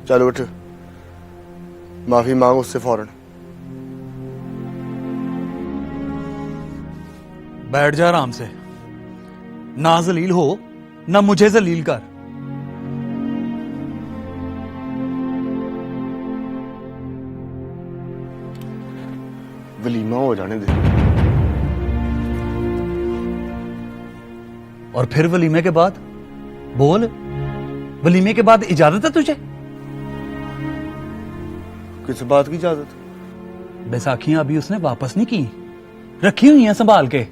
चल उठ, माफी मांग उससे फौरन। बैठ जा आराम से, ना जलील हो ना मुझे जलील कर। वलीमा हो जाने दे। और फिर वलीमे के बाद बोल, वलीमे के बाद इजाजत है तुझे? किस बात की इजाजत? बैसाखियां अभी उसने वापस नहीं की, रखी हुई हैं संभाल के।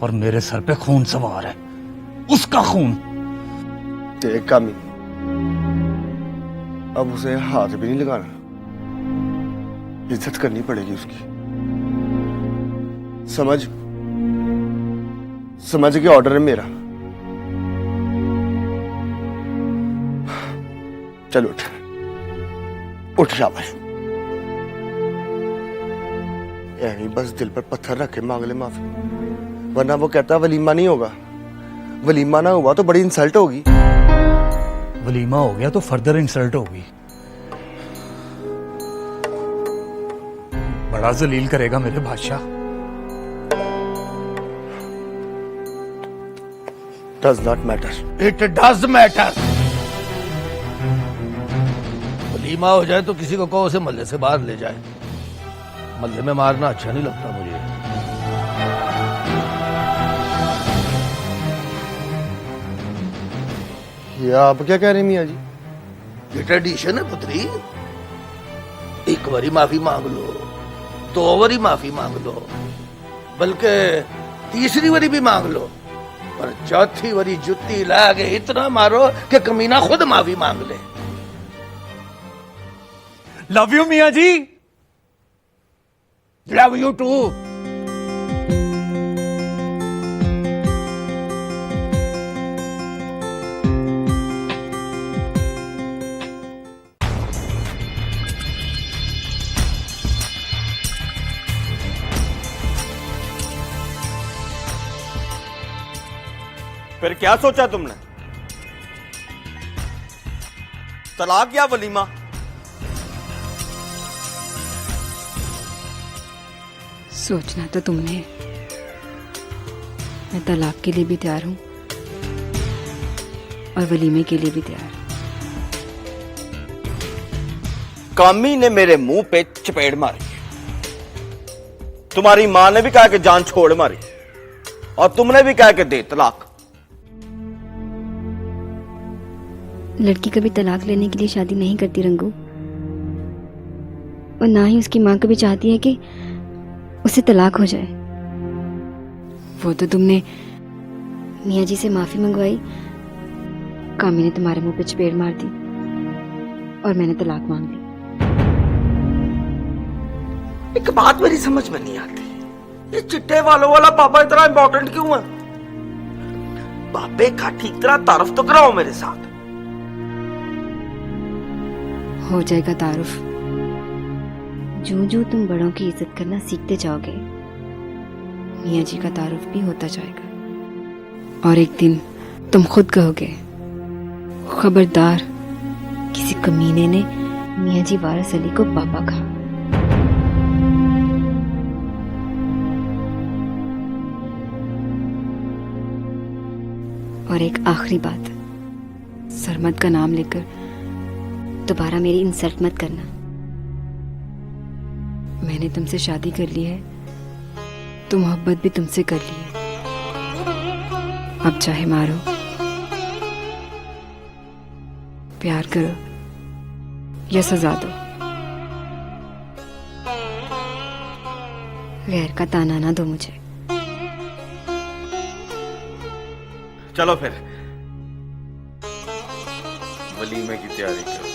और मेरे सर पे खून सवार है, उसका खून। तेरे कामी, अब उसे हाथ भी नहीं लगाना, इज्जत करनी पड़ेगी उसकी। समझ के ऑर्डर है मेरा। चल उठ, उठ शाबाश। ऐनी बस दिल पर पत्थर रख के मांग ले माफी, वरना वो कहता वलीमा नहीं होगा। वलीमा ना हुआ तो बड़ी इंसल्ट होगी। वलीमा हो गया तो फर्दर इंसल्ट होगी। बड़ा जलील करेगा मेरे बादशाह। Does not matter. It does matter. Walima हो जाए तो किसी को कहो उसे मल्ले से बाहर ले जाए। मल्ले में मारना अच्छा नहीं लगता मुझे। ये आप क्या कह रहे हैं मियाँ जी? ये ट्रेडिशन है पुत्री। एक बारी माफी मांग लो, दो बारी माफी मांग लो, बल्कि तीसरी बारी भी मांग लो, पर चौथी बारी जुत्ती ला के इतना मारो कि कमीना खुद माफी मांग ले। लव यू मियाँ जी। Love you to. फिर क्या सोचा तुमने? तलाक या वलीमा? सोचना तो तुमने है। मैं तलाक के लिए भी तैयार हूं और वलीमे के लिए भी तैयार। कामी ने मेरे मुंह पे चपेट मारी, तुम्हारी मां ने भी कहा कि जान छोड़ मारी, और तुमने भी कहा कि दे तलाक। लड़की कभी तलाक लेने के लिए शादी नहीं करती रंगू, और ना ही उसकी मां कभी चाहती है कि उसे तलाक हो जाए। वो तो तुमने मियाँ जी से माफी मंगवाई, कामी ने तुम्हारे मुंह पे चपेट मार दी और मैंने तलाक मांग ली। एक बात मेरी समझ में नहीं आती, ये चिट्टे वालों वाला पापा इतना इंपॉर्टेंट क्यों है? पापे का ठीक तरह तारुफ तो कराओ मेरे साथ। हो जाएगा तारुफ। जो जो तुम बड़ों की इज्जत करना सीखते जाओगे, मियाँ जी का तारुफ भी होता जाएगा। और एक दिन तुम खुद कहोगे, खबरदार किसी कमीने ने मियाँ जी वारिस अली को पापा कहा। और एक आखिरी बात, सरमद का नाम लेकर दोबारा मेरी इंसल्ट मत करना। मैंने तुमसे शादी कर ली है तो मोहब्बत भी तुमसे कर ली है। अब चाहे मारो, प्यार करो या सजा दो, गैर का ताना ना दो मुझे। चलो फिर वलीमे की तैयारी करो।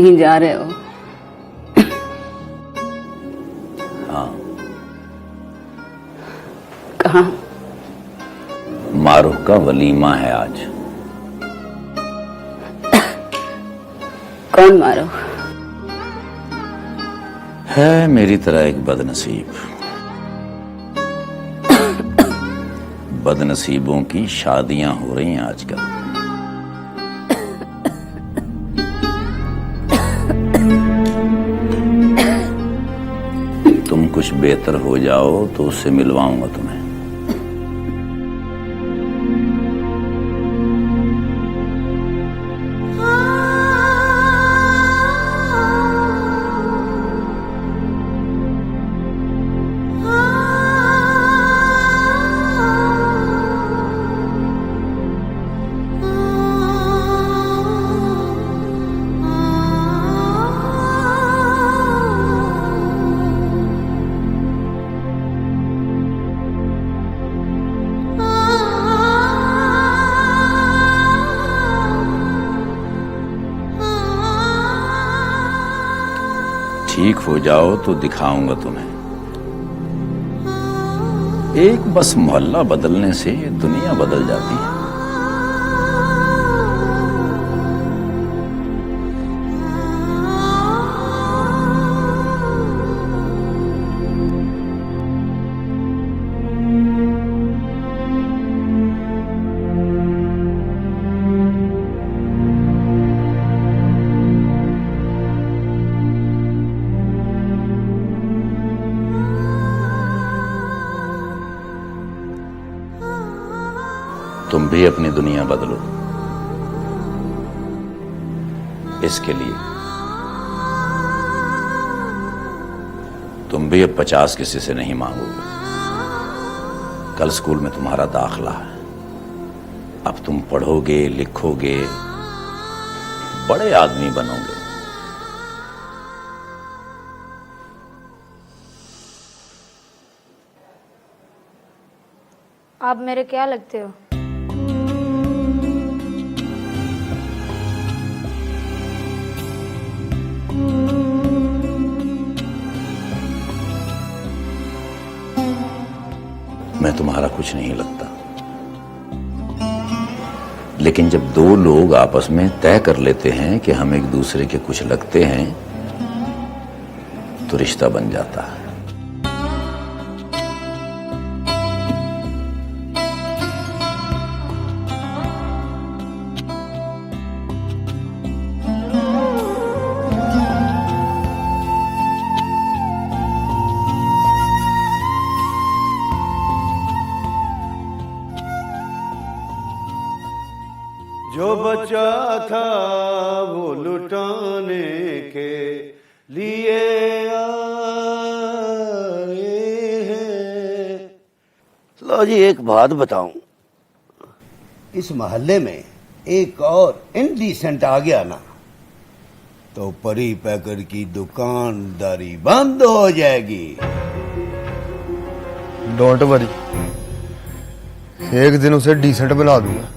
कहीं जा रहे हो? हाँ, कहाँ? मारूफ का वलीमा है आज। कौन मारो? है मेरी तरह एक बदनसीब। बदनसीबों की शादियां हो रही हैं आजकल। तुम कुछ बेहतर हो जाओ तो उससे मिलवाऊंगा तुम्हें। ठीक हो जाओ तो दिखाऊंगा तुम्हें। एक बस मोहल्ला बदलने से दुनिया बदल जाती है। तुम भी अपनी दुनिया बदलो। इसके लिए तुम भी अब 50 किसी से नहीं मांगोगे। कल स्कूल में तुम्हारा दाखिला है। अब तुम पढ़ोगे, लिखोगे, बड़े आदमी बनोगे। आप मेरे क्या लगते हो? मैं तुम्हारा कुछ नहीं लगता, लेकिन जब दो लोग आपस में तय कर लेते हैं कि हम एक दूसरे के कुछ लगते हैं तो रिश्ता बन जाता है। जो बचा था वो लुटाने के लिए आए हैं। लो जी, एक बात बताऊं, इस मोहल्ले में एक और इनडिसेंट आ गया ना तो परी पैकर की दुकानदारी बंद हो जाएगी। डोंट वरी, एक दिन उसे डिसेंट बना दूंगा।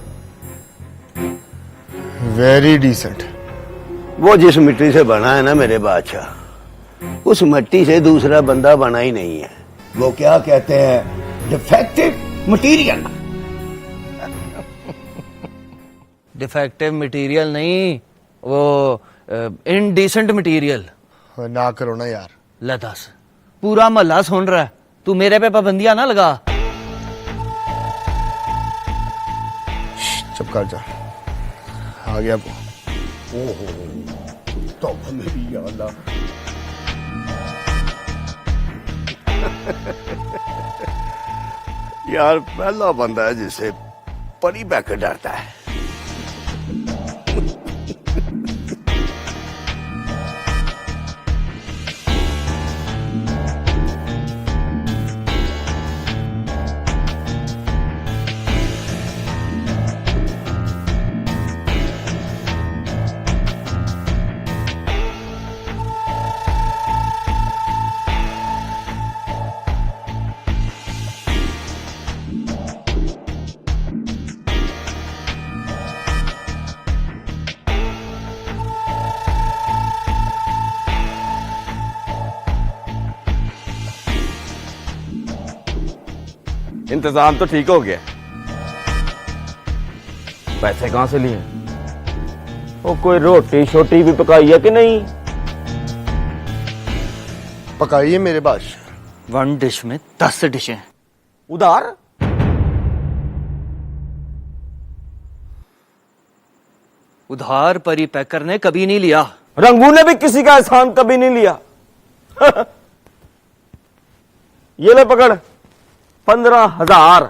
Very decent. वो जिस मिट्टी से बना है ना मेरे बादशाह, उस मिट्टी से दूसरा बंदा बना ही नहीं है। वो क्या कहते हैं, डिफेक्टिव मटेरियल। डिफेक्टिव मटेरियल नहीं, वो इनडिसेंट मटेरियल। ना करो ना यार। ले दस, पूरा महल्ला सुन रहा है, तू मेरे पे पाबंदियां ना लगा। चुप कर जा, आ गया वो। ओहो, तो मेरी अल्लाह। यार पहला बंदा है जिसे परी पैकर डरता है। इंतजाम तो ठीक हो गया। पैसे कहां से लिए? वो कोई रोटी छोटी भी पकाई है कि नहीं? पकाइए मेरे बादशाह। 1 डिश में 10 डिशें। उधार? उधार परी पैकर ने कभी नहीं लिया। रंगू ने भी किसी का एहसान कभी नहीं लिया। ये ले पकड़ 15,000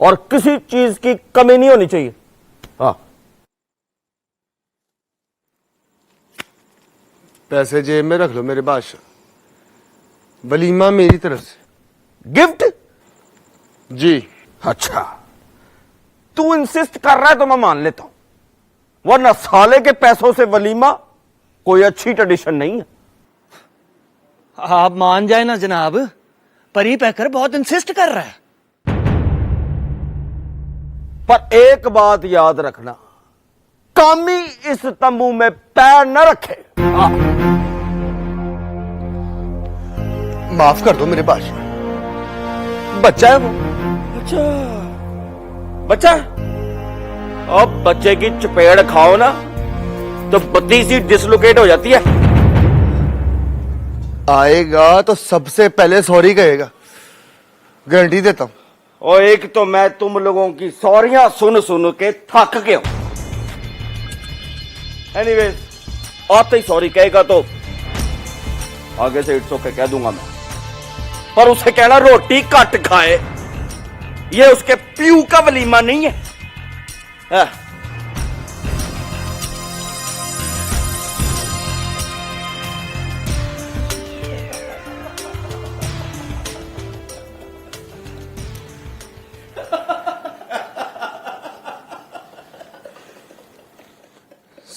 और किसी चीज की कमी नहीं होनी चाहिए। हाँ, पैसे जेब में रख लो मेरे बादशाह। वलीमा मेरी तरफ से। गिफ्ट? जी। अच्छा, तू इंसिस्ट कर रहा है तो मैं मान लेता हूं, वरना साले के पैसों से वलीमा कोई अच्छी ट्रेडिशन नहीं है। आप मान जाए ना जनाब, परी पैकर बहुत इंसिस्ट कर रहा है। पर एक बात याद रखना, कामी इस तंबू में पैर न रखे। माफ कर दो मेरे बादशाह। बच्चा है वो। अच्छा, बच्चा? अब बच्चे की चपेड़ खाओ ना तो बत्ती सी डिसलोकेट हो जाती है। आएगा तो सबसे पहले सॉरी कहेगा, गारंटी देता हूं। और एक तो मैं तुम लोगों की सॉरियां सुन सुन के थक गया हूं। एनीवेज, आते ही सॉरी कहेगा तो आगे से इट्स ओके कह दूंगा मैं, पर उसे कहना रोटी कट खाए, ये उसके प्यू का वलीमा नहीं है।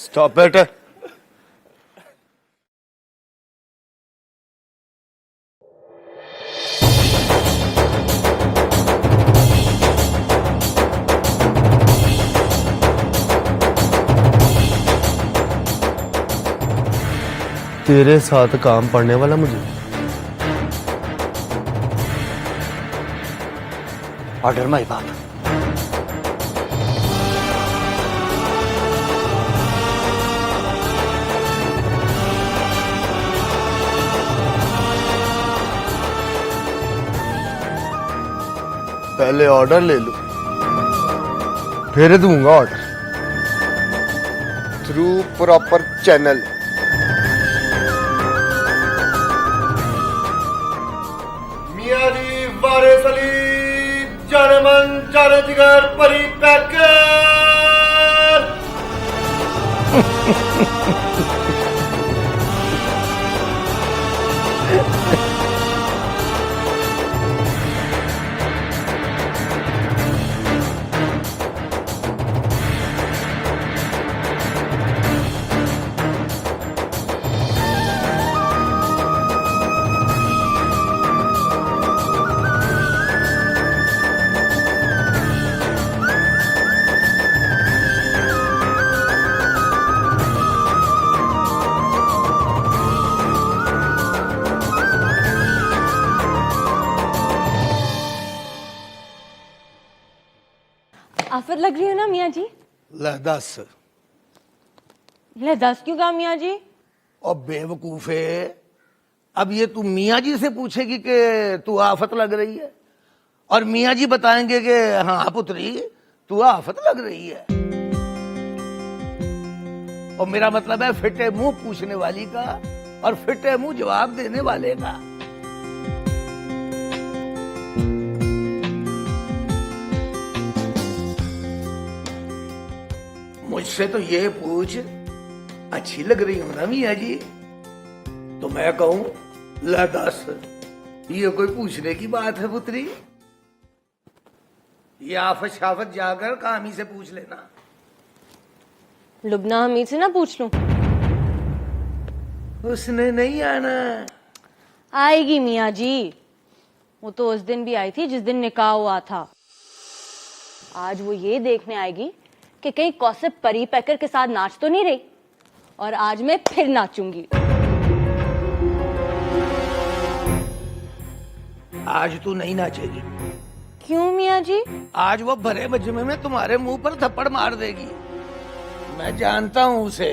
Stop it. तेरे साथ काम पड़ने वाला मुझे। ऑर्डर माई बाप। पहले ऑर्डर ले लो, फिर दूंगा ऑर्डर थ्रू प्रॉपर चैनल। मियां जी वारिस अली जनमन चारे जिगर परी पैकर। आफत लग रही हो ना मियाँ जी? ले दस। ले 10 क्यों कहा मियाँ जी? और बेवकूफे, अब ये तू मियाँ जी से पूछेगी कि तू आफत लग रही है, और मियाँ जी बताएंगे कि हाँ पुत्री तू आफत लग रही है। और मेरा मतलब है फिटे मुंह पूछने वाली का और फिटे मुंह जवाब देने वाले का। मुझसे तो ये पूछ, अच्छी लग रही हो ना मियाँ जी? तो मैं कहूं ला 10। ये कोई पूछने की बात है पुत्री? ये आफत शाफत जाकर कामी से पूछ लेना। लुबना हमीद से ना पूछ लूं? उसने नहीं आना। आएगी मियाँ जी, वो तो उस दिन भी आई थी जिस दिन निकाह हुआ था। आज वो ये देखने आएगी कि कहीं कौसब परी पैकर के साथ नाच तो नहीं रही, और आज मैं फिर नाचूंगी। आज तू नहीं नाचेगी, क्यों मियाँ जी? आज वो भरे मजमे में तुम्हारे मुंह पर थप्पड़ मार देगी। मैं जानता हूं उसे।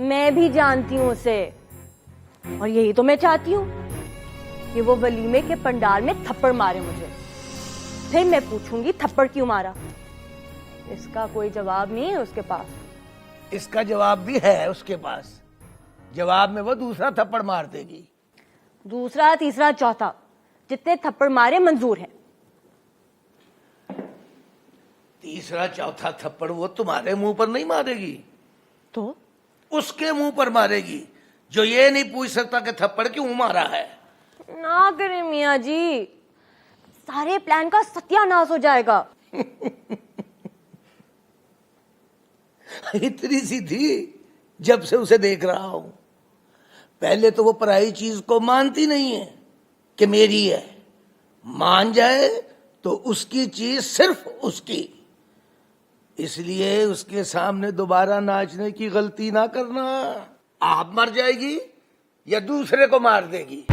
मैं भी जानती हूँ उसे, और यही तो मैं चाहती हूँ कि वो वलीमे के पंडाल में थप्पड़ मारे मुझे। फिर मैं पूछूंगी थप्पड़ क्यों मारा। इसका कोई जवाब नहीं है उसके पास। इसका जवाब भी है उसके पास। जवाब में वो दूसरा थप्पड़ मार देगी। दूसरा, तीसरा, चौथा, जितने थप्पड़ मारे मंजूर है। तीसरा चौथा थप्पड़ वो तुम्हारे मुंह पर नहीं मारेगी, तो उसके मुंह पर मारेगी, जो ये नहीं पूछ सकता कि थप्पड़ क्यों मारा है। ना करें मियाँ जी, सारे प्लान का सत्यानाश हो जाएगा। इतनी सी थी जब से उसे देख रहा हूं। पहले तो वो पराई चीज को मानती नहीं है कि मेरी है। मान जाए तो उसकी चीज सिर्फ उसकी। इसलिए उसके सामने दोबारा नाचने की गलती ना करना। आप मर जाएगी या दूसरे को मार देगी।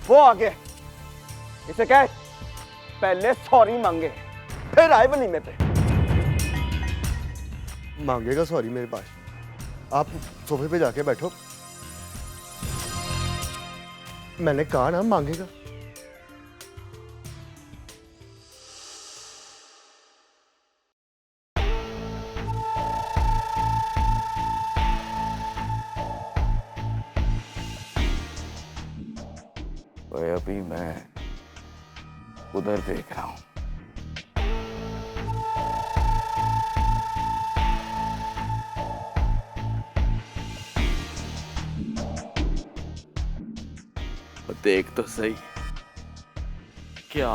वो आ गया। इसे कह पहले सॉरी मांगे फिर आए वलीमे पे। मांगेगा सॉरी मेरे पास। आप सोफे पे जाके बैठो। मैंने कहा ना मांगेगा। ओए अभी मैं उधर देख रहा हूं। देख तो सही क्या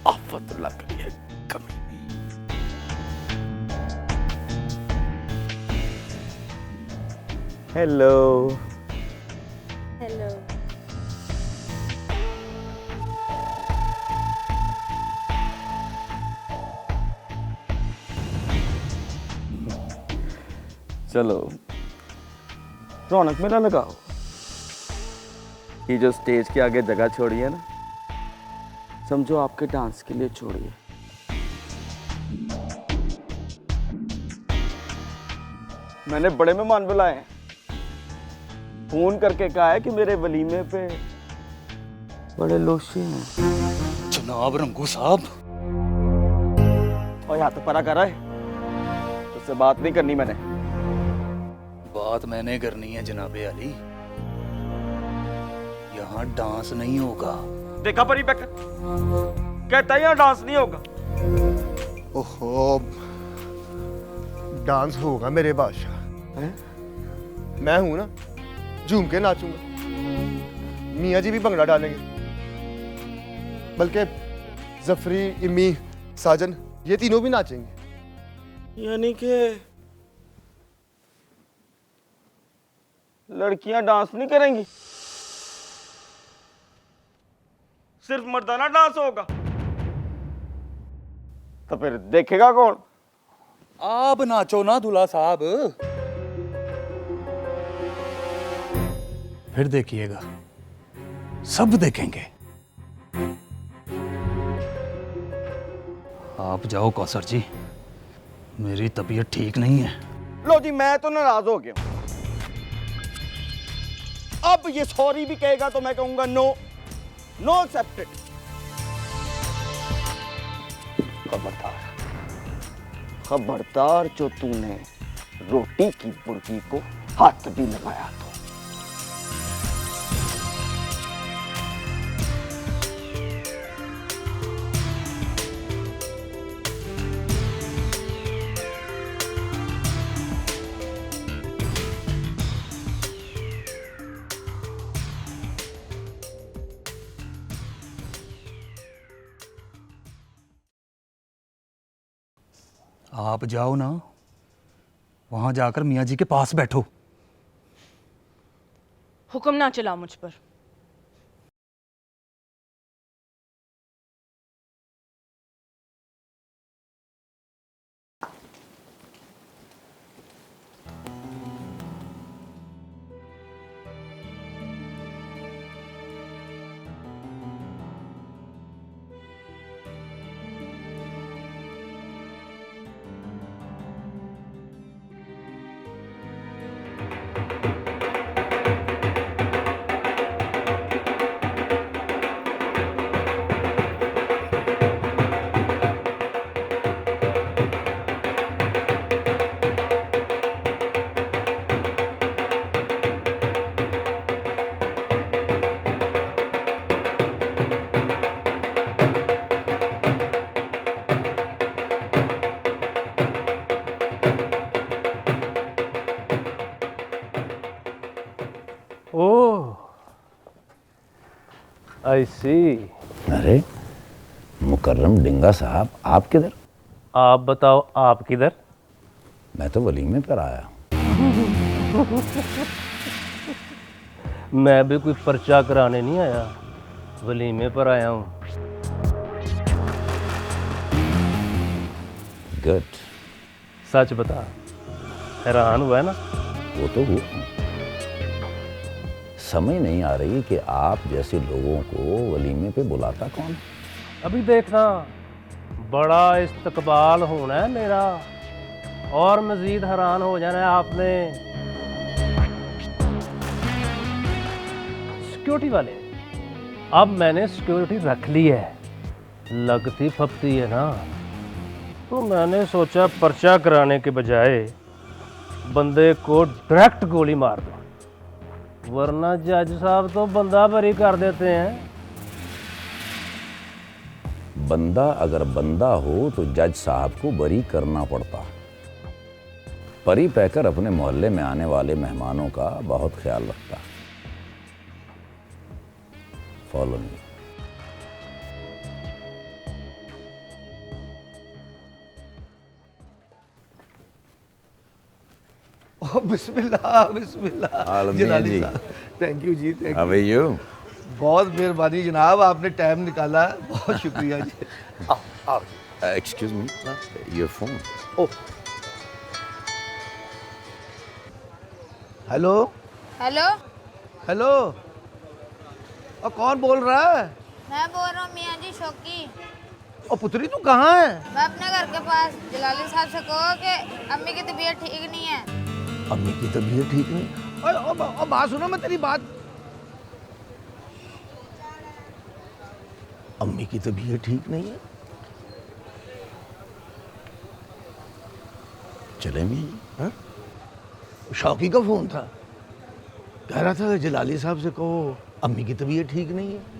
आफत लग रही है कभी। Hello hello. चलो रौनक मेला लगाओ। ये जो स्टेज के आगे जगह छोड़ी है ना, समझो आपके डांस के लिए छोड़िए। मैंने बड़े मेहमान बुलाए हैं, फोन करके कहा है कि मेरे वलीमे पे बड़े लोशी हैं। जनाब रंगू साहब, और यहाँ तो परा कर रहा है, उससे बात नहीं करनी मैंने। बात मैंने करनी है जनाबे अली। यहाँ डांस नहीं होगा। देखा परी पैकर कहता है यहाँ डांस नहीं होगा। ओहो, डांस होगा मेरे बादशाह। मैं हूं ना, झूम के नाचूंगा। मियाँ जी भी भंगड़ा डालेंगे, बल्कि जफरी, इम्मी, साजन ये तीनों भी नाचेंगे। यानी कि लड़कियां डांस नहीं करेंगी, सिर्फ मर्दाना डांस होगा। तो फिर देखेगा कौन? आप नाचो ना दूल्हा साहब। फिर देखिएगा, सब देखेंगे। आप जाओ कौसर जी, मेरी तबीयत ठीक नहीं है। लो जी, मैं तो नाराज हो गया। अब ये सॉरी भी कहेगा तो मैं कहूंगा नो, नो एक्सेप्टेड। खबरदार, खबरदार जो तूने रोटी की बुर्की को हाथ भी लगाया तो। आप जाओ ना, वहां जाकर मियाँ जी के पास बैठो। हुक्म ना चला मुझ पर। ओह, आई सी। अरे मुकर्रम डिंगा साहब, आप किधर? आप बताओ, आप किधर? मैं तो वलीमे पर आया। मैं भी कोई पर्चा कराने नहीं आया, वलीमे पर आया हूँ। गुड। सच बता, हैरान हुआ है ना? वो तो हुआ। समझ नहीं आ रही कि आप जैसे लोगों को वलीमे पे बुलाता कौन? अभी देखना, बड़ा इस्तकबाल होना है मेरा, और मजीद हैरान हो जाना है आपने। सिक्योरिटी वाले, अब मैंने सिक्योरिटी रख ली है, लगती फपती है ना, तो मैंने सोचा पर्चा कराने के बजाय बंदे को डायरेक्ट गोली मार दो, वरना जज साहब तो बंदा बरी कर देते हैं। बंदा अगर बंदा हो तो जज साहब को बरी करना पड़ता। परी पैकर अपने मोहल्ले में आने वाले मेहमानों का बहुत ख्याल रखता। Follow me. ओ बिस्मिल्लाह, बिस्मिल्लाह। आलम जलाली जी। साहब, थैंक यू जी, thank How you. are you? बहुत मेहरबानी जनाब, आपने टाइम निकाला, बहुत शुक्रिया जी। आओ, आओ। Excuse me, your phone. ओ, हेलो हेलो, हेलो, और कौन बोल रहा है? मैं बोल रहा हूँ मियाँ जी शौकी। ओ पुत्री तू कहाँ है? मैं अपने घर के पास। जलाली साहब से कहो कि अम्मी की तबीयत ठीक नहीं है। अम्मी की तबीयत ठीक नहीं। और बात सुनो, मैं तेरी बात। अम्मी की तबीयत ठीक नहीं है। चले मियाँ जी। हाँ? शौकी का फोन था, कह रहा था जलाली साहब से कहो अम्मी की तबीयत ठीक नहीं है।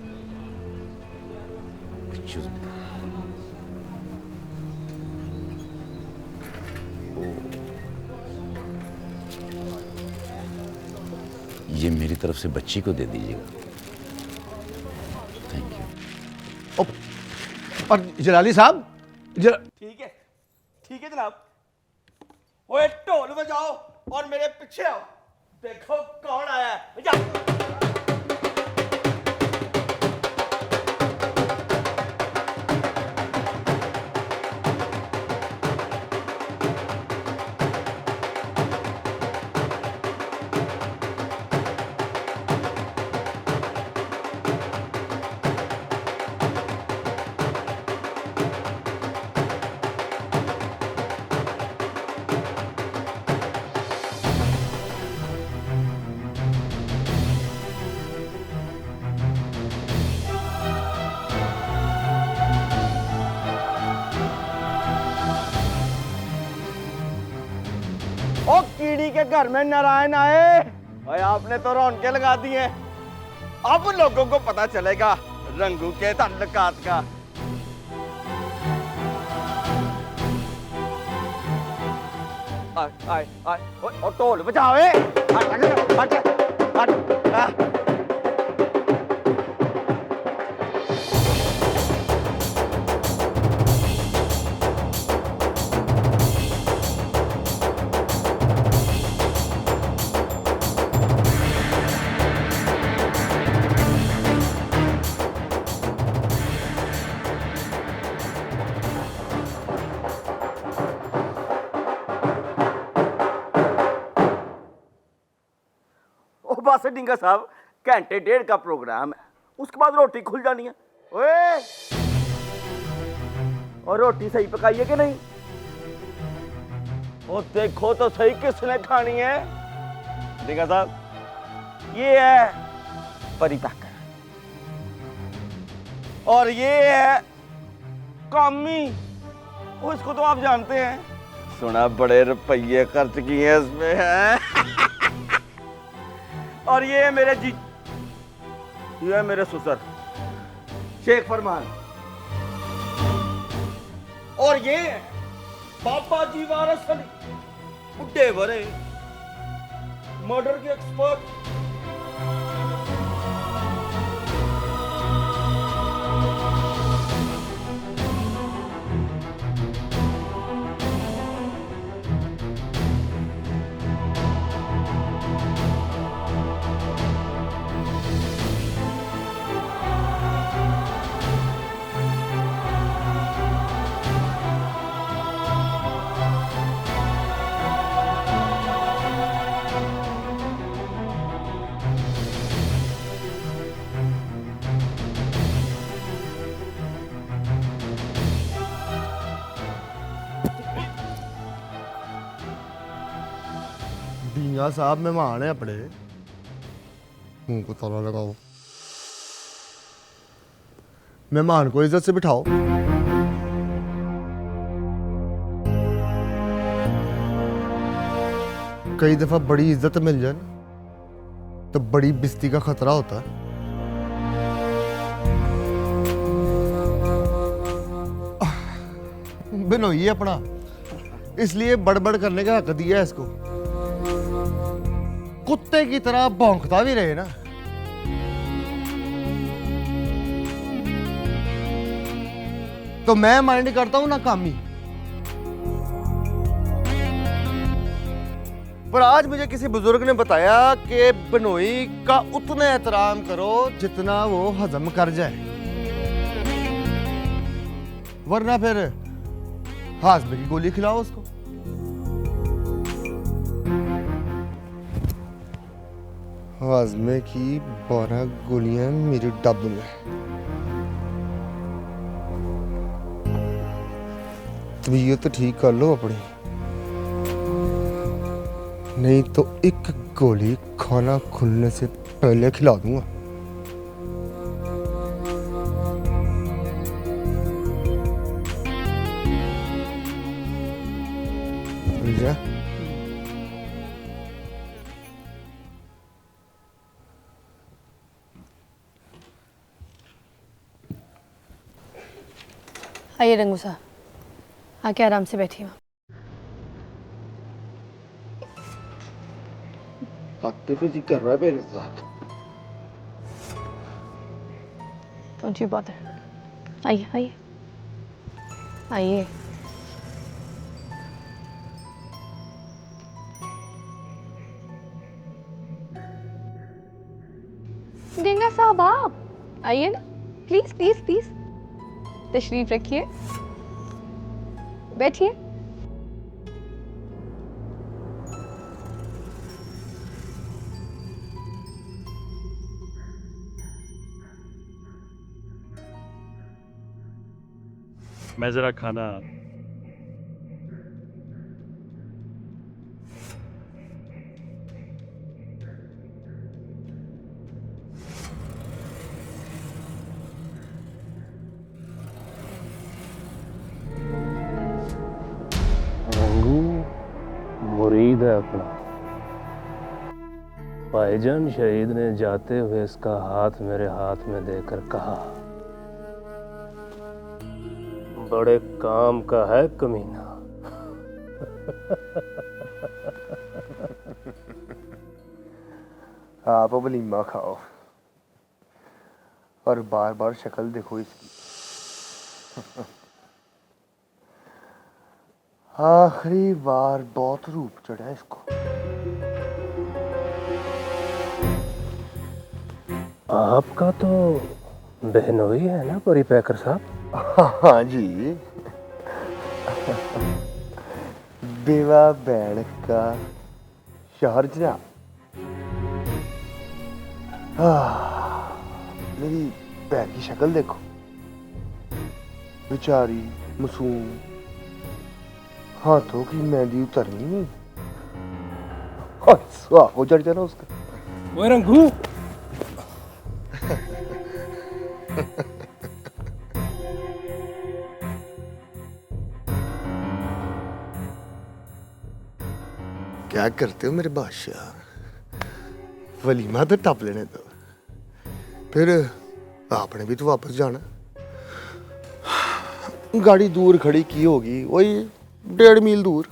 ये मेरी तरफ से बच्ची को दे दीजिएगा। Thank you. और जलाली साहब ठीक है जनाब। ओए ढोल बजाओ और मेरे पीछे आओ, देखो कौन आया है। बजाओ। ओ कीड़ी के घर में नारायण आए। और आपने तो रौनकें लगा दी हैं। अब लोगों को पता चलेगा रंगू के ताल्लुकात का। आए और ढोल बजाओ। बस डिंगा साहब, घंटे डेढ़ का प्रोग्राम है, उसके बाद रोटी खुल जानी है। ओए, और रोटी सही पकाई है कि नहीं? और देखो तो सही किसने खानी है। डिंगा साहब, ये है परी पैकर और ये है कामी। वो इसको तो आप जानते हैं, सुना बड़े रुपये खर्च किए हैं इसमें है। और ये है मेरे जी, ये है मेरे ससुर शेख फरमान। और ये है बाबा जी वारस अली, बुड्ढे भरे मर्डर के एक्सपर्ट। मियाँ साहब मेहमान है अपने, मुंह को ताला लगाओ। मेहमान को इज्जत से बिठाओ। कई दफा बड़ी इज्जत मिल जाए ना तो बड़ी बेइज्जती का खतरा होता है। बिनोई अपना, इसलिए बड़बड़ करने का हक दिया है इसको। कुत्ते की तरह भौंकता भी रहे ना। तो मैं माइंड करता हूं ना कामी। पर आज मुझे किसी बुजुर्ग ने बताया कि बिनोई का उतना एहतराम करो जितना वो हजम कर जाए, वरना फिर हाजमे की गोली खिलाओ उसको। हाजमे की 12 गोलियां मेरी डब में। तबीयत ठीक कर लो अपनी, नहीं तो एक गोली खाना खुलने से पहले खिला दूंगा। समझा? आइए रंगू साहब, आके आराम से बैठिए। बदतमीजी कर रहा है मेरे साथ। Don't you bother. आइए आइए आइए। डेंगा साहब आप आइए ना, प्लीज प्लीज प्लीज तशरीफ रखिए, बैठिए। मैं जरा खाना। रंगू मुरीद है अपना। भाईजान शहीद ने जाते हुए इसका हाथ मेरे हाथ में देकर कहा, बड़े काम का है कमीना। आप वलीमा खाओ और बार बार शक्ल देखो इसकी। आखिरी बार बहुत रूप चढ़ा है इसको। आपका तो बहनोई है ना परी पैकर साहब? हाँ जी, बेवा बैण का शहर जनाब। मेरी भैन की शक्ल देखो, बेचारी मासूम, हाथों की मेहंदी उतरनी नहीं, सुहाग हो चढ़ जाना उसका। वो रंगू क्या करते हो मेरे बादशाह? वलीमा तो टप लेने दो, फिर आपने भी तो वापस जाना। गाड़ी दूर खड़ी की होगी, वही 1.5 मील दूर।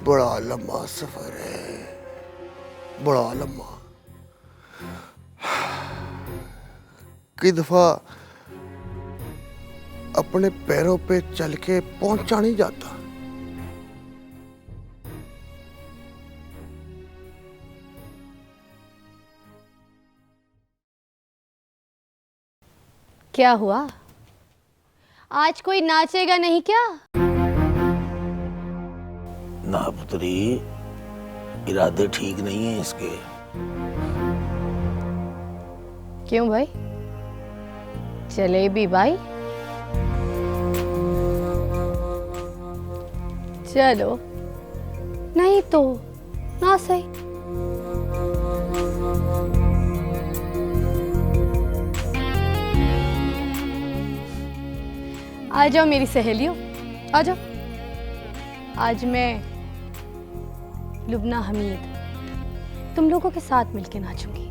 बड़ा लंबा सफर है, बड़ा लंबा। कई दफा अपने पैरों पे चल के पहुंचा नहीं जाता। क्या हुआ, आज कोई नाचेगा नहीं क्या? ना पुत्री, इरादे ठीक नहीं है इसके। क्यों भाई, जलेबी भाई? चलो, नहीं तो ना सही। आ जाओ मेरी सहेलियों, आ जाओ। आज मैं लुबना हमीद तुम लोगों के साथ मिलके नाचूंगी।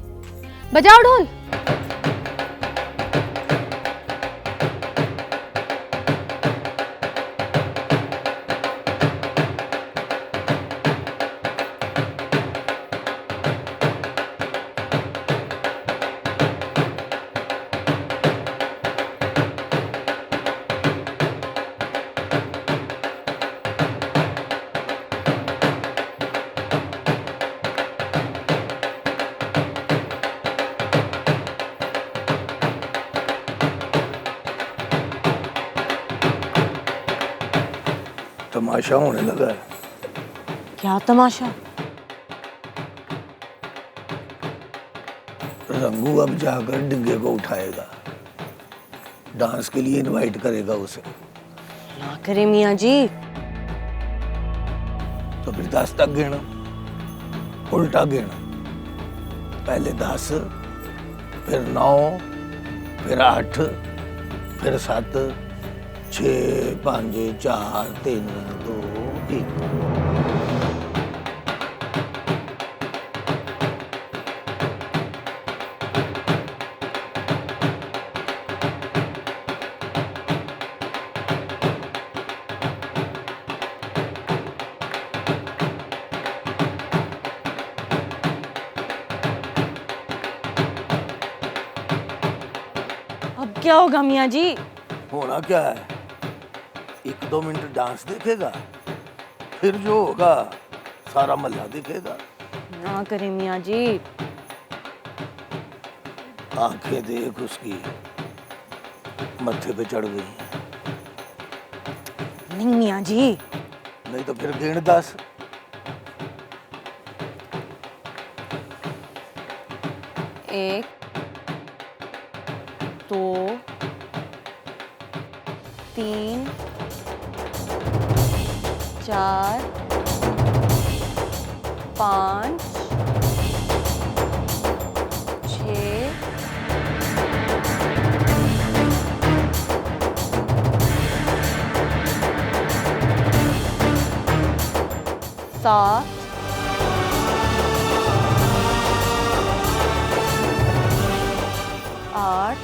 बजाओ ढोल। तमाशा होने लगा है। क्या तमाशा? रंगू अब जाकर डिग्गे को उठाएगा। डांस के लिए इनवाइट करेगा उसे, ना करे मियाँ जी। तो फिर 10 तक गिना, उल्टा गिना। पहले 10, फिर 9, फिर 8, फिर 7, 6, 5, 4, 3, 2, 1। अब क्या होगा मियाँ जी? होना क्या है, 1-2 मिनट डांस देखेगा, फिर जो होगा सारा मल्ला देखेगा। ना करे मियाँ जी। आंखें देख उसकी मत्थे पे चढ़ गई हैं। नहीं मियाँ जी। नहीं तो फिर गिन 10। एक, 2, 3, 4, 5, 6, 7, 8,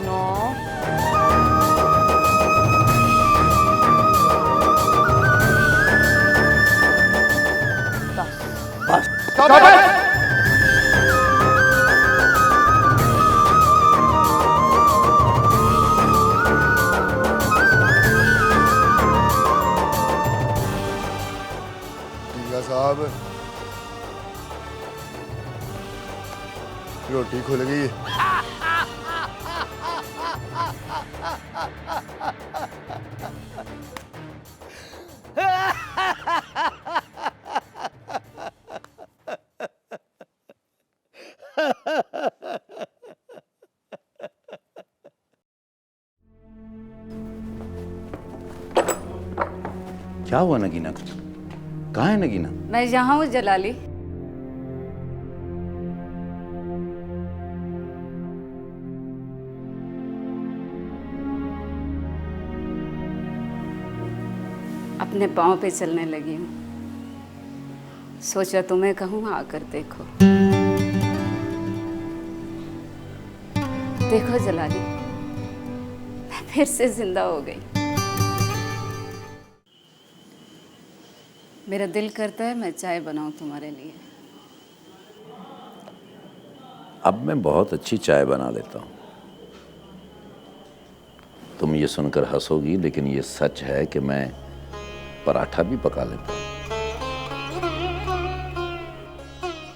9, 10। बस ढींगा साहब, रोटी खुल गई। क्या हुआ नगीना? कहाँ है नगीना? मैं यहाँ हूँ जलाली। अपने पाँव पे चलने लगी हूँ, सोचा तुम्हें कहूँ आकर देखो। देखो जलाली, मैं फिर से जिंदा हो गई। मेरा दिल करता है मैं चाय बनाऊं तुम्हारे लिए। अब मैं बहुत अच्छी चाय बना लेता हूँ। तुम ये सुनकर हंसोगी, लेकिन ये सच है कि मैं पराठा भी पका लेता हूँ।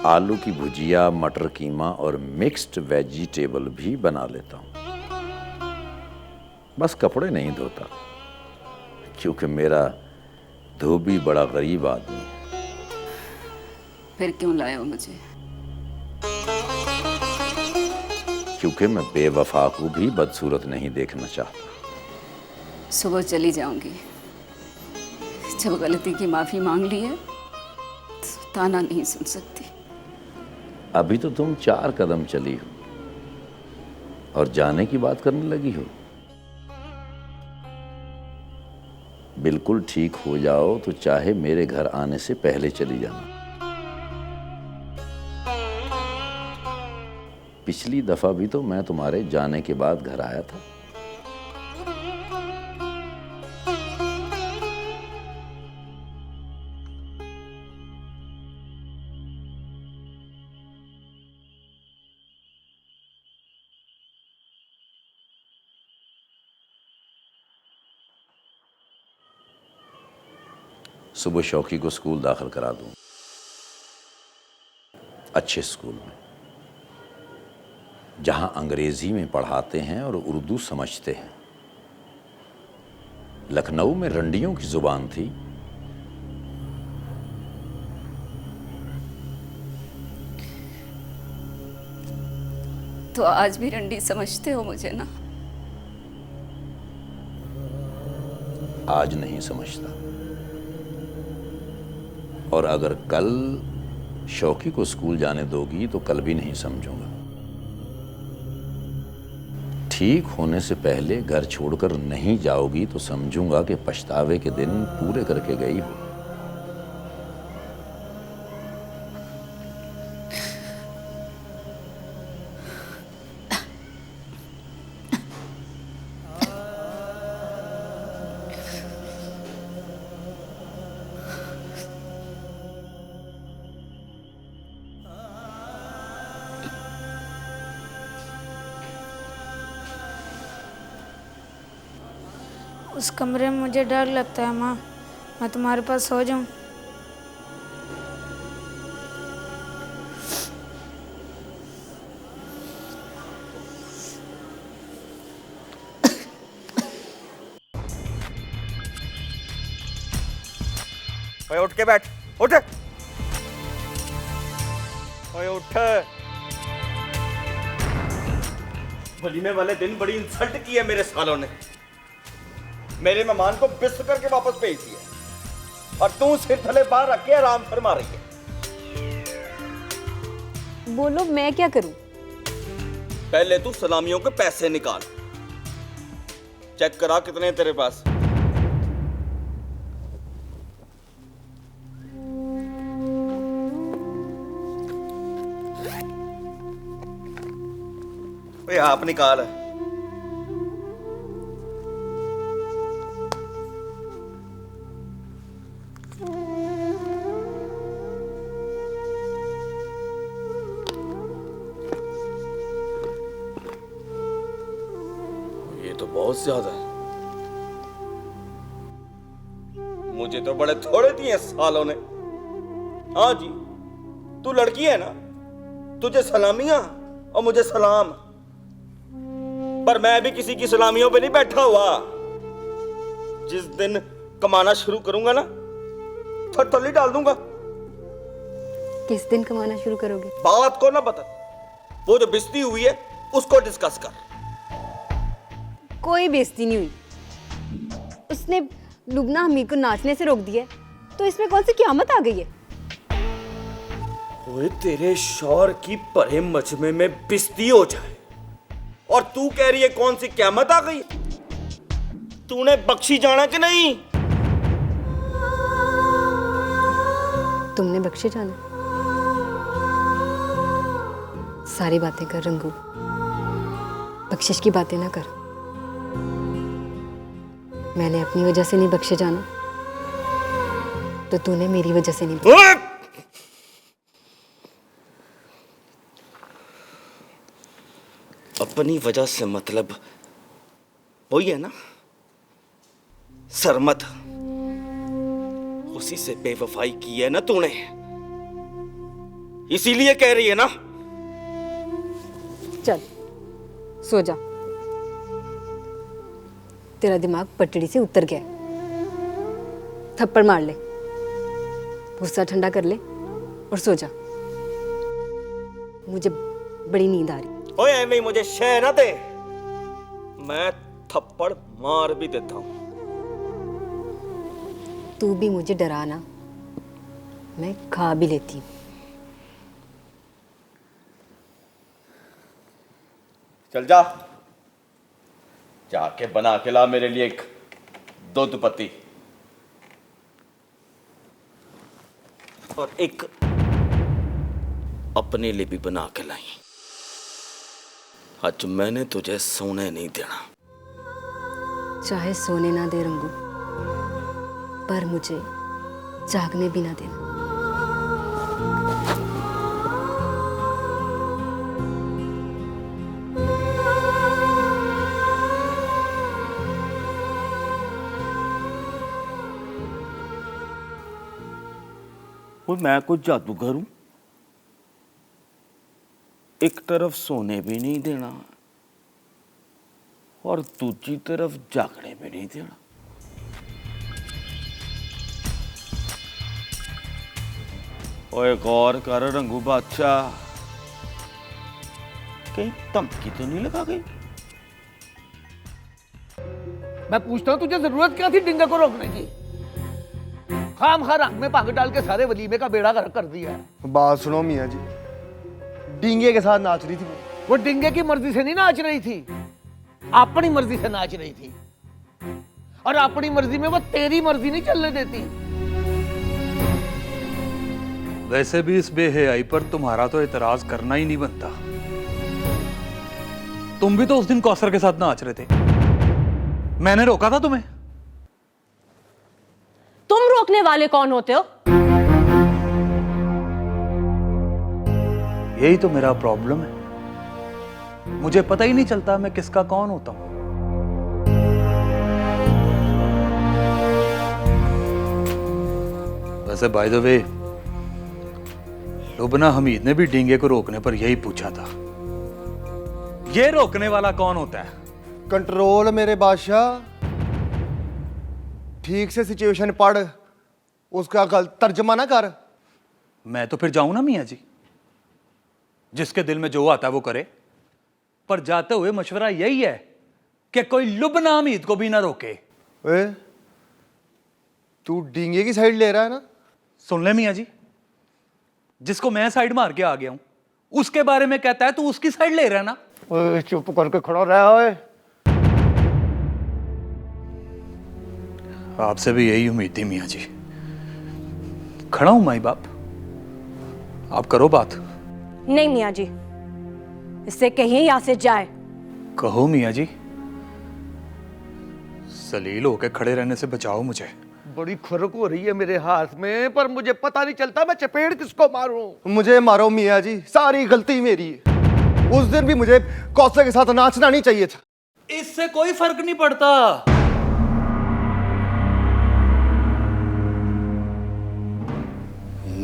आलू की भुजिया, मटर कीमा और मिक्स्ड वेजिटेबल भी बना लेता हूँ। बस कपड़े नहीं धोता, क्योंकि मेरा धोबी बड़ा गरीब आदमी है। फिर क्यों लाए हो मुझे? क्योंकि मैं बेवफा को भी बदसूरत नहीं देखना चाहता। सुबह चली जाऊंगी। जब गलती की माफी मांग ली है तो ताना नहीं सुन सकती। अभी तो तुम 4 कदम चली हो और जाने की बात करने लगी हो। बिल्कुल ठीक हो जाओ तो चाहे मेरे घर आने से पहले चली जाना। पिछली दफा भी तो मैं तुम्हारे जाने के बाद घर आया था। सुबह शौकी को स्कूल दाखिल करा दूं, अच्छे स्कूल में, जहां अंग्रेजी में पढ़ाते हैं और उर्दू समझते हैं। लखनऊ में रंडियों की जुबान थी। तो आज भी रंडी समझते हो मुझे ना? आज नहीं समझता, और अगर कल शौकी को स्कूल जाने दोगी तो कल भी नहीं समझूंगा। ठीक होने से पहले घर छोड़कर नहीं जाओगी तो समझूंगा कि पछतावे के दिन पूरे करके गई हो। उस कमरे में मुझे डर लगता है माँ, मैं तुम्हारे पास सो जाऊं? ओए उठ के बैठ, उठ। ओए उठ। वलीमे वाले दिन बड़ी इंसल्ट की है मेरे सालों ने। मेरे मेहमान को बिस्तर करके वापस भेज दिया और तू सिर थले बाहर रख के आराम फरमा रही है। बोलो मैं क्या करूं? पहले तू सलामियों के पैसे निकाल, चेक करा कितने हैं तेरे पास। ओए आप निकाल। तो बहुत ज्यादा है, मुझे तो बड़े थोड़े दिए सालों ने। हाँ जी, तू लड़की है ना, तुझे सलामियां और मुझे सलाम, पर मैं भी किसी की सलामियों पे नहीं बैठा हुआ। जिस दिन कमाना शुरू करूंगा ना, थली डाल दूंगा। किस दिन कमाना शुरू करोगे? बात को ना बता, वो जो बेइज्जती हुई है उसको डिस्कस कर। कोई बेइज्जती नहीं हुई। उसने लुबना हमीर को नाचने से रोक दिया, तो इसमें कौन सी क़यामत आ गई है? ओए तेरे शौहर की परे मजमे में बेइज्जती हो जाए और तू कह रही है कौन सी क़यामत आ गई? तूने बख्शी जाना कि नहीं? तुमने बख्शे जाना? सारी बातें कर रंगू, बख्शिश की बातें ना कर। मैंने अपनी वजह से नहीं बख्शे जाना, तो तूने मेरी वजह से नहीं। अपनी वजह से मतलब वही है ना, सरमत। उसी से बेवफाई की है ना तूने, इसीलिए कह रही है ना। चल सो जा, तेरा दिमाग पटड़ी से उतर गया। थप्पड़ मार ले, गुस्सा ठंडा कर ले और सो जा। मुझे बड़ी नींद आ रही। ओए ऐਵੇਂ मुझे शह ना दे, मैं थप्पड़ मार भी देता हूं। तू भी मुझे डराना, मैं खा भी लेती हूँ। चल जा, जाके बना के ला मेरे लिए एक दूध पत्ती और एक अपने लिए भी बना के लाई। आज मैंने तुझे सोने नहीं देना। चाहे सोने ना दे रंगू, पर मुझे जागने भी ना देना। मैं कुछ जादूगर हूं? एक तरफ सोने भी नहीं देना और दूसरी तरफ जागने भी नहीं देना। ओए गौर कर रंगू बादशाह, कहीं धमकी तो नहीं लगा गई? मैं पूछता हूँ तुझे जरूरत क्या थी डिंगे को रोकने की? खाम खा रंग में पाग डाल के सारे वलीमे का बेड़ा गर्क कर दिया है। बात सुनो मियाँ जी, डींगे के साथ नाच रही थी वो डिंगे की मर्जी से नहीं नाच रही थी, अपनी मर्जी से नाच रही थी। और अपनी मर्जी में वो तेरी मर्जी नहीं चलने देती। वैसे भी इस बेहयाई पर तुम्हारा तो एतराज करना ही नहीं बनता। तुम भी तो उस दिन कौसर के साथ नाच रहे थे, मैंने रोका था तुम्हें। तुम रोकने वाले कौन होते हो? यही तो मेरा प्रॉब्लम है, मुझे पता ही नहीं चलता मैं किसका कौन होता हूं। वैसे by the way, Lubna Hamid ने भी डींगे को रोकने पर यही पूछा था, ये रोकने वाला कौन होता है? कंट्रोल मेरे बादशाह, ठीक से सिचुएशन पढ़, उसका गलत तर्जमा ना कर। मैं तो फिर जाऊं ना मियाँ जी, जिसके दिल में जो आता है वो करे, पर जाते हुए मशवरा यही है कि कोई लुबना हमीद को भी ना रोके। ए, तू डींगे की साइड ले रहा है ना? सुन ले मियाँ जी, जिसको मैं साइड मार के आ गया हूं उसके बारे में कहता है तू उसकी साइड ले रहा है ना। ओए चुप करके खड़ा रहा। ओए आपसे भी यही उम्मीद थी मियाँ जी। खड़ा हूं माई बाप, आप करो बात। नहीं मियाँ जी, इससे कहिए यहाँ से जाए। कहो मियाँ जी, सलील होके खड़े रहने से बचाओ मुझे। बड़ी खुरक हो रही है मेरे हाथ में, पर मुझे पता नहीं चलता मैं चपेट किसको मारूं। मुझे मारो मियाँ जी, सारी गलती मेरी है। उस दिन भी मुझे कौसर के साथ नाचना नहीं चाहिए था। इससे कोई फर्क नहीं पड़ता।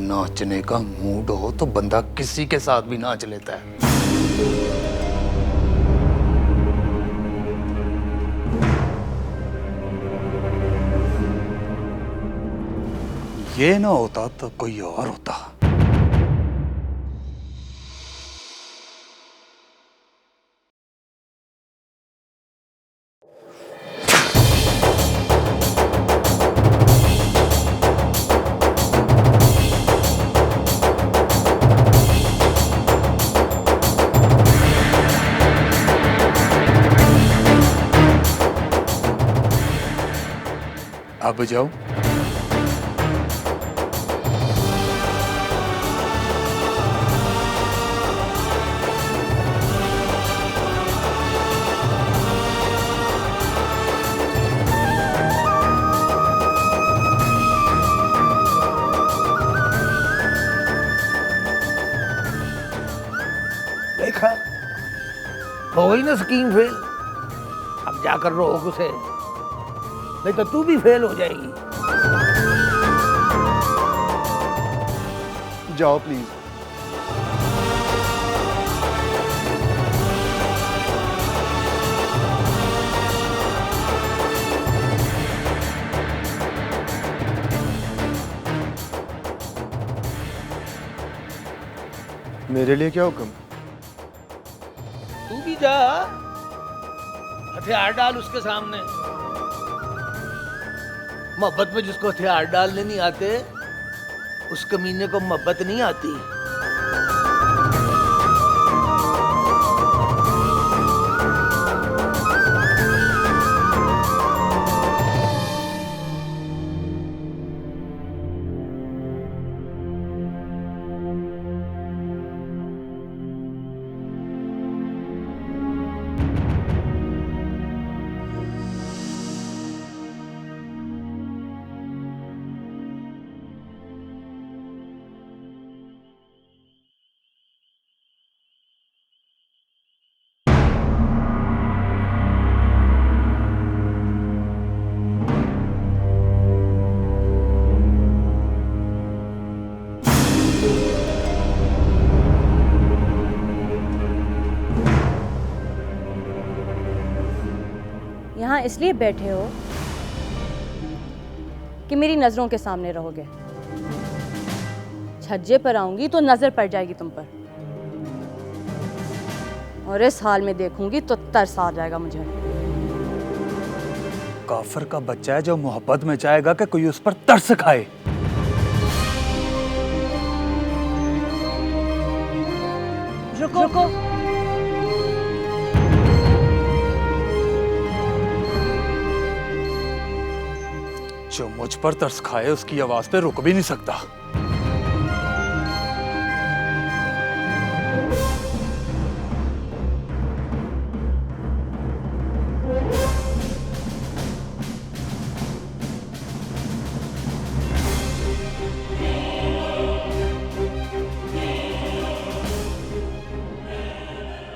नाचने का मूड हो तो बंदा किसी के साथ भी नाच लेता है। ये ना होता तो कोई और होता। अब जाओ। देखा, हो गई ना स्कीम फेल। अब जाकर रोक उसे, नहीं तो तू भी फेल हो जाएगी। जाओ प्लीज। मेरे लिए क्या हुक्म? तू भी जा, हथियार डाल उसके सामने। मोहब्बत में जिसको हथियार डालने नहीं आते, उस कमीने को मोहब्बत नहीं आती। यहाँ इसलिए बैठे हो कि मेरी नजरों के सामने रहोगे। छज्जे पर आऊंगी तो नजर पड़ जाएगी तुम पर। और इस हाल में देखूंगी तो तरस आ जाएगा मुझे। काफिर का बच्चा है जो मोहब्बत में चाहेगा कि कोई उस पर तरस खाए। रुको। जो मुझ पर तरस खाए उसकी आवाज पे रुक भी नहीं सकता।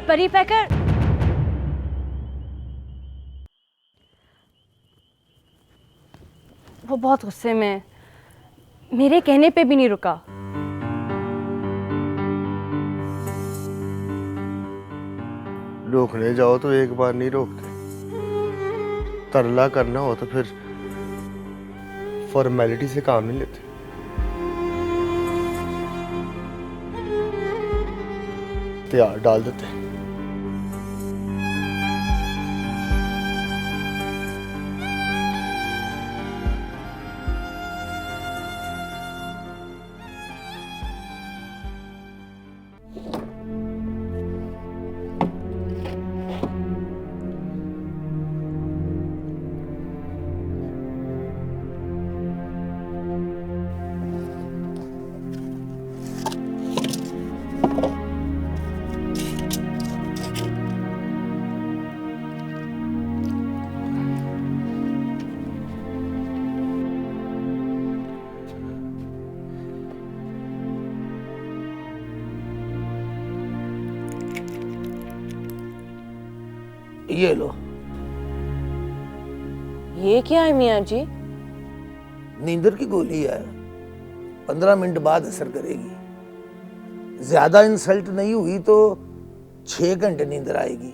परी पैकर, वो बहुत गुस्से में है, मेरे कहने पे भी नहीं रुका। रोकने जाओ तो एक बार नहीं रोकते, तरला करना हो तो फिर फॉर्मेलिटी से काम नहीं लेते। तैयार डाल देते। ये लो। ये क्या है मियाँ जी? नींदर की गोली है, 15 मिनट बाद असर करेगी। ज्यादा इंसल्ट नहीं हुई तो 6 घंटे नींदर आएगी,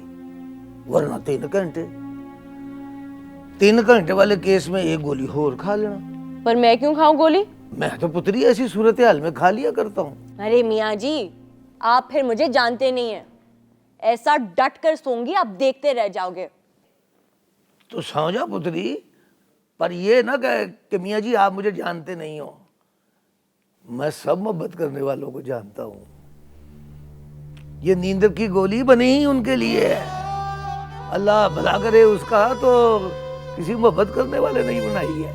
वरना 3 घंटे। 3 घंटे वाले केस में एक गोली और खा लेना। पर मैं क्यों खाऊं गोली? मैं तो पुत्री ऐसी सूरत हाल में खा लिया करता हूँ। अरे मियाँ जी, आप फिर मुझे जानते नहीं हैं। ऐसा डट कर सोंगी, आप देखते रह जाओगे। तो सो जा पुत्री, पर ये ना कहे कि मियाँ जी आप मुझे जानते नहीं हो। मैं सब मोहब्बत करने वालों को जानता हूँ। ये नींद की गोली बनी ही उनके लिए है। अल्लाह भला करे उसका, तो किसी मोहब्बत करने वाले नहीं बनाई है।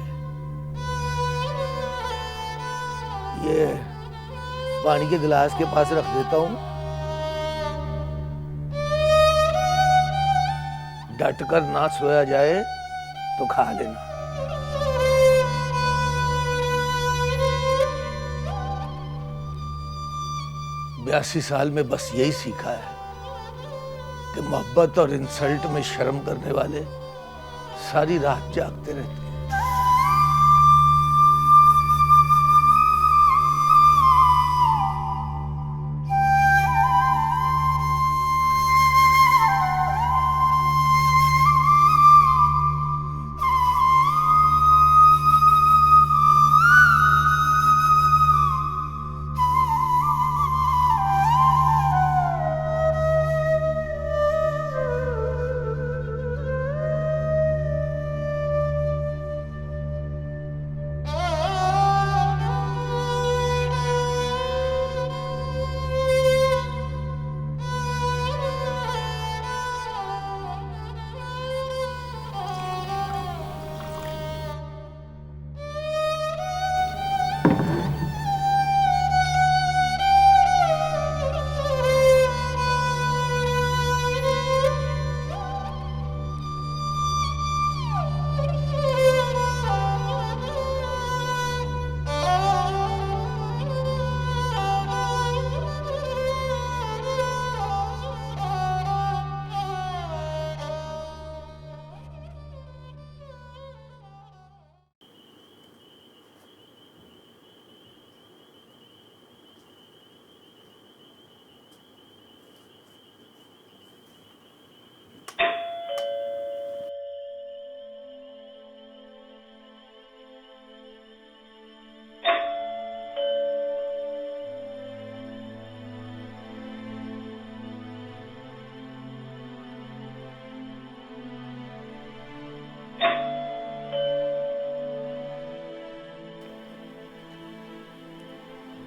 ये पानी के गिलास के पास रख देता हूँ, डट कर ना सोया जाए तो खा लेना। 82 साल में बस यही सीखा है कि मोहब्बत और इंसल्ट में शर्म करने वाले सारी रात जागते रहते हैं।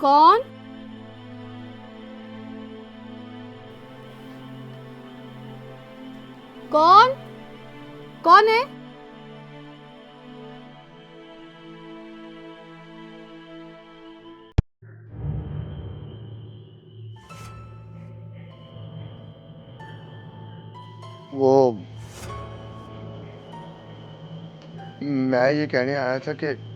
कौन? कौन? कौन है? वो मैं ये कहने आया था कि